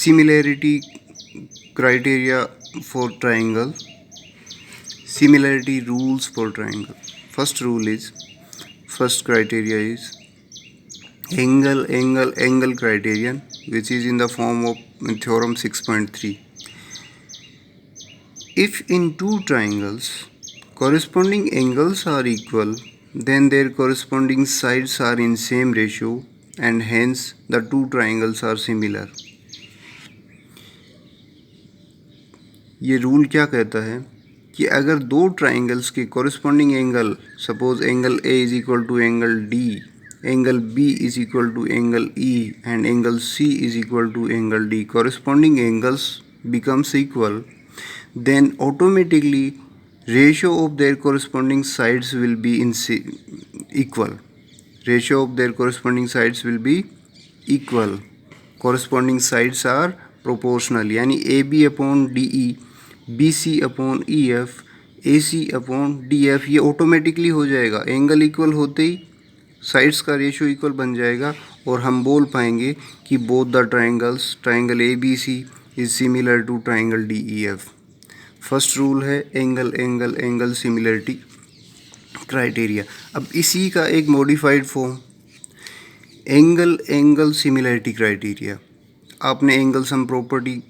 Similarity criteria for triangle. Similarity rules for triangle. First criteria is angle criterion, which is in the form of theorem 6.3. If in two triangles corresponding angles are equal, then their corresponding sides are in same ratio and hence the two triangles are similar. ये rule क्या कहता है कि अगर दो triangles के corresponding angle, suppose angle A is equal to angle D, angle B is equal to angle E and angle C is equal to angle D, corresponding angles becomes equal, then automatically ratio of their corresponding sides will be equal. Ratio of their corresponding sides will be equal. Corresponding sides are proportional, यानी AB upon DE, BC upon EF, AC upon DF, ये automatically हो जाएगा. Angle equal होते ही sides का ratio equal बन जाएगा और हम बोल पाएंगे कि both the triangles, triangle ABC is similar to triangle DEF. First rule है एंगल सिमिलरिटी क्राइटेरिया. अब इसी का एक modified form angle similarity criteria. आपने एंगल सम प्रॉपर्टी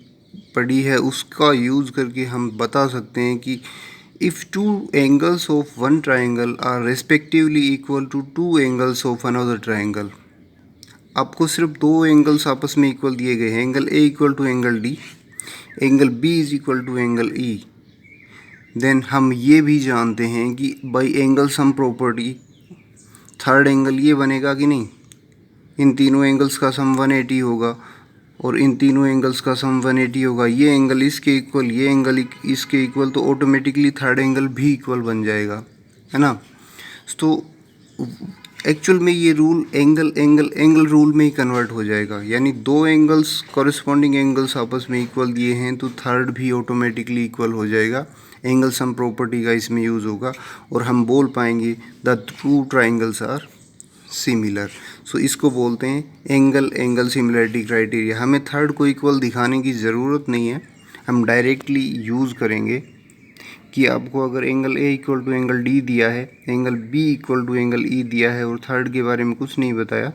पढ़ी है, उसका यूज़ करके हम बता सकते हैं कि if two angles of one triangle are respectively equal to two angles of another triangle. आपको सिर्फ दो एंगल्स आपस में इक्वल दिए गए हैं, angle A equal to angle D, angle B is equal to angle E. Then हम ये भी जानते हैं कि by angle sum property third angle ये बनेगा कि नहीं. इन तीनों एंगल्स का सम 180 होगा और इन तीनों एंगल्स का सम 180 होगा. ये एंगल इसके इक्वल, ये एंगल इसके इक्वल, तो ऑटोमेटिकली थर्ड एंगल भी इक्वल बन जाएगा, है ना. तो एक्चुअल में ये रूल एंगल रूल में ही कन्वर्ट हो जाएगा. यानी दो एंगल्स, कॉरस्पॉन्डिंग एंगल्स आपस में इक्वल दिए हैं तो थर्ड भी ऑटोमेटिकली इक्वल हो जाएगा. एंगल सम प्रॉपर्टी का इसमें यूज़ होगा और हम बोल पाएंगे the two triangles are similar. So इसको बोलते हैं एंगल सिमिलरिटी क्राइटेरिया. हमें थर्ड को इक्वल दिखाने की ज़रूरत नहीं है, हम डायरेक्टली यूज़ करेंगे कि आपको अगर angle A equal to angle D दिया है, angle B equal to angle E दिया है और थर्ड के बारे में कुछ नहीं बताया,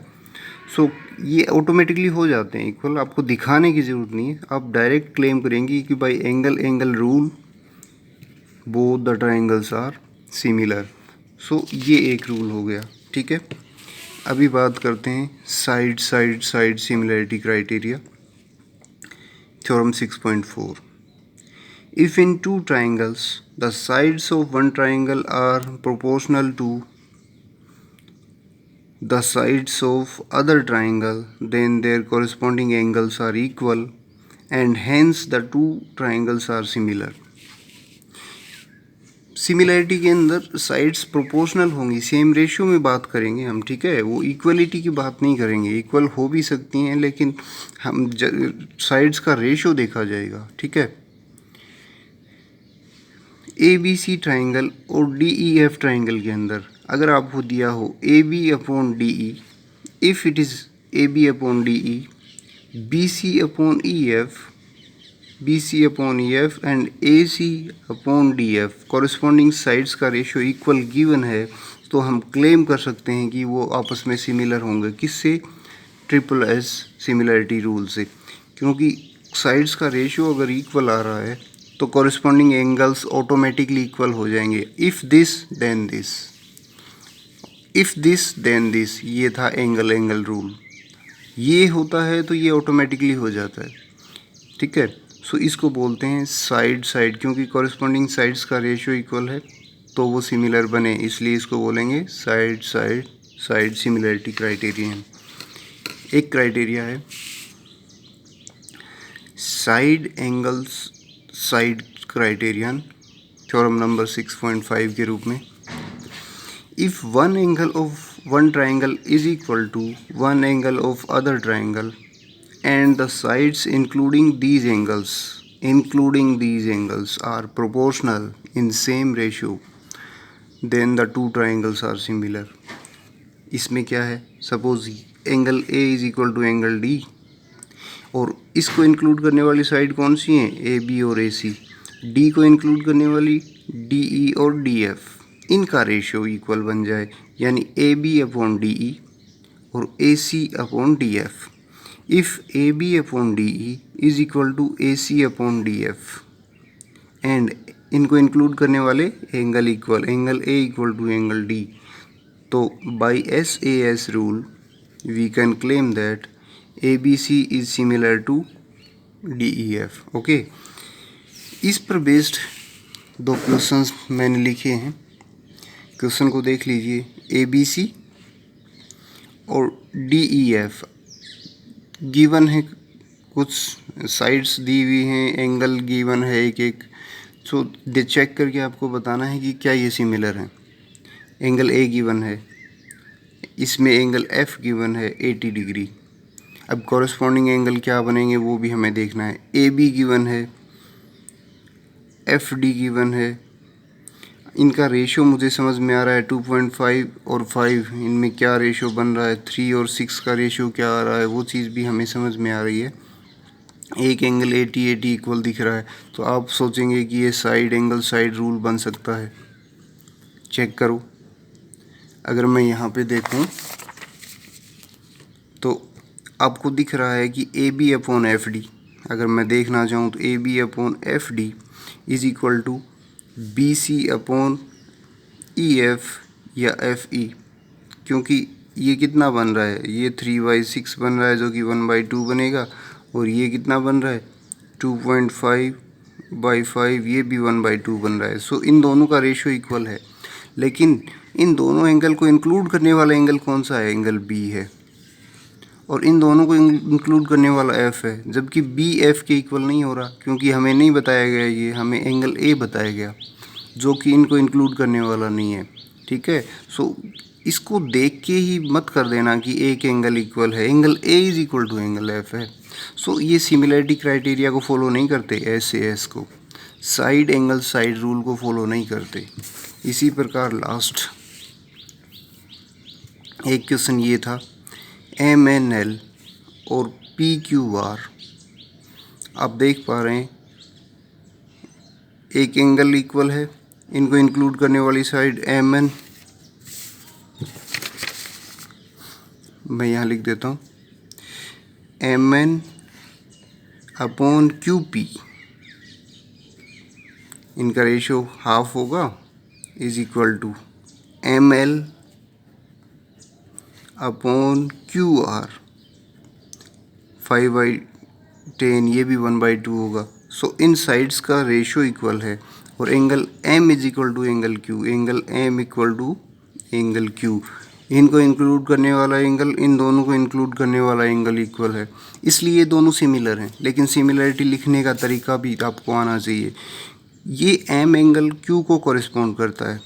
सो ये ऑटोमेटिकली हो जाते हैं इक्वल. आपको दिखाने की ज़रूरत नहीं है, आप डायरेक्ट क्लेम करेंगे कि भाई angle rule both the triangles are similar. So ये एक रूल हो गया, ठीक है. अभी बात करते हैं side similarity criteria. Theorem 6.4. If in two triangles the sides of one triangle are proportional to the sides of other triangle, then their corresponding angles are equal and hence the two triangles are similar. Similarity के अंदर sides proportional होंगी, same ratio में बात करेंगे हम, ठीक है. वो इक्वलिटी की बात नहीं करेंगे, इक्वल हो भी सकती हैं लेकिन हम साइड्स का रेशियो देखा जाएगा, ठीक है. ABC ट्राइंगल और DEF ट्राइंगल के अंदर अगर आपको दिया हो AB upon DE, if it is AB upon DE, BC upon EF and AC upon DF, corresponding sides का रेशियो इक्वल गिवन है, तो हम क्लेम कर सकते हैं कि वो आपस में सिमिलर होंगे. किससे? SSS सिमिलरिटी रूल से. क्योंकि साइड्स का रेशियो अगर इक्वल आ रहा है तो कॉरस्पॉन्डिंग एंगल्स ऑटोमेटिकली इक्वल हो जाएंगे. इफ़ दिस देन दिस, ये था एंगल रूल. ये होता है तो ये ऑटोमेटिकली हो जाता है, ठीक है. सो इसको बोलते हैं साइड, क्योंकि कॉरस्पॉन्डिंग साइड्स का रेशियो इक्वल है तो वो सिमिलर बने, इसलिए इसको बोलेंगे साइड सिमिलरिटी क्राइटेरियन. एक क्राइटेरिया है साइड क्राइटेरियन, थ्योरम नंबर 6.5 के रूप में. If one angle of one triangle is equal to one angle of other triangle and the sides including these angles are proportional in same ratio, then the two triangles are similar. इसमें क्या है, suppose angle A is equal to angle D और इसको include करने वाली side कौन सी हैं, A B और ए सी। डी को इंक्लूड करने वाली डी ई और डी एफ, इनका रेशियो इक्वल बन जाए, यानी A B upon D E और A C upon D F. If A B upon D E is equal to A C upon D F and इनको include करने वाले angle equal, angle A equal to angle D, तो by S A S rule we can claim that A B C is similar to D E F. Okay, इस पर based दो questions मैंने लिखे हैं। क्वेश्चन को देख लीजिए। ए बी सी और डी ई एफ गिवन है, कुछ साइड्स दी हुई हैं, एंगल गिवन है एक एक, सो दे चेक करके आपको बताना है कि क्या ये सिमिलर हैं। एंगल ए गिवन है, इसमें एंगल एफ गिवन है 80 डिग्री। अब कॉरेस्पॉन्डिंग एंगल क्या बनेंगे वो भी हमें देखना है। ए बी गिवन है, एफ डी गिवन है, इनका रेशियो मुझे समझ में आ रहा है 2.5 और 5, इनमें क्या रेशियो बन रहा है, 3 और 6 का रेशियो क्या आ रहा है, वो चीज़ भी हमें समझ में आ रही है। एक एंगल 80 इक्वल दिख रहा है, तो आप सोचेंगे कि ये साइड एंगल साइड रूल बन सकता है। चेक करो, अगर मैं यहाँ पे देखूँ तो आपको दिख रहा है कि A B upon F D, अगर मैं देखना चाहूँ तो A B upon F D is equal to B C upon E F या एफ ई, क्योंकि ये कितना बन रहा है, ये 3/6 बन रहा है जो कि 1/2 बनेगा, और ये कितना बन रहा है 2.5/5, ये भी 1/2 बन रहा है। सो इन दोनों का रेशियो इक्वल है, लेकिन इन दोनों एंगल को इंक्लूड करने वाला एंगल कौन सा है, एंगल बी है, और इन दोनों को इंक्लूड करने वाला एफ है, जबकि बी एफ के इक्वल नहीं हो रहा, क्योंकि हमें नहीं बताया गया, ये हमें एंगल ए बताया गया जो कि इनको इंक्लूड करने वाला नहीं है। ठीक है, सो इसको देख के ही मत कर देना कि एक एंगल इक्वल है, angle A is equal to angle F है। सो ये सिमिलरिटी क्राइटेरिया को फॉलो नहीं करते, एस ए एस को, साइड एंगल साइड रूल को फॉलो नहीं करते। इसी प्रकार लास्ट एक क्वेश्चन ये था, एम एन एल और पी क्यू आर, आप देख पा रहे हैं एक एंगल इक्वल है, इनको इंक्लूड करने वाली साइड एम एन, मैं यहाँ लिख देता हूँ M N upon Q P, इनका रेशियो हाफ होगा, is equal to M L upon Q R 5/10, ये भी 1/2 होगा। सो इन साइड्स का रेशियो इक्वल है, और angle M is equal to angle Q, angle M equal to angle Q, इनको इंक्लूड करने वाला एंगल इन दोनों को इंक्लूड करने वाला एंगल इक्वल है, इसलिए ये दोनों सिमिलर हैं। लेकिन सिमिलरिटी लिखने का तरीका भी आपको आना चाहिए। ये एम एंगल क्यू को कॉरेस्पॉन्ड करता है,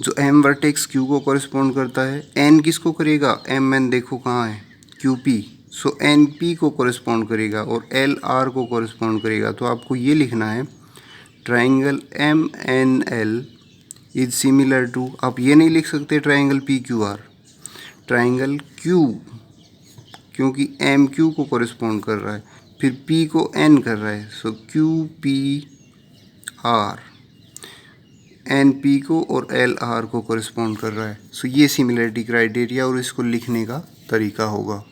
जो एम वर्टेक्स क्यू को कॉरेस्पॉन्ड करता है, एन किसको करेगा, एम एन देखो कहाँ है, क्यू पी, सो एन पी को कॉरेस्पॉन्ड करेगा और एल आर को कॉरेस्पॉन्ड करेगा। तो आपको ये लिखना है triangle M N L is similar to, आप ये नहीं लिख सकते triangle P Q R, triangle Q, क्योंकि एम क्यू को कॉरेस्पॉन्ड कर रहा है, फिर पी को एन कर रहा है, so Q P R N P को और एल आर को कॉरेस्पॉन्ड कर रहा है। सो ये सिमिलरिटी क्राइटेरिया और इसको लिखने का तरीका होगा।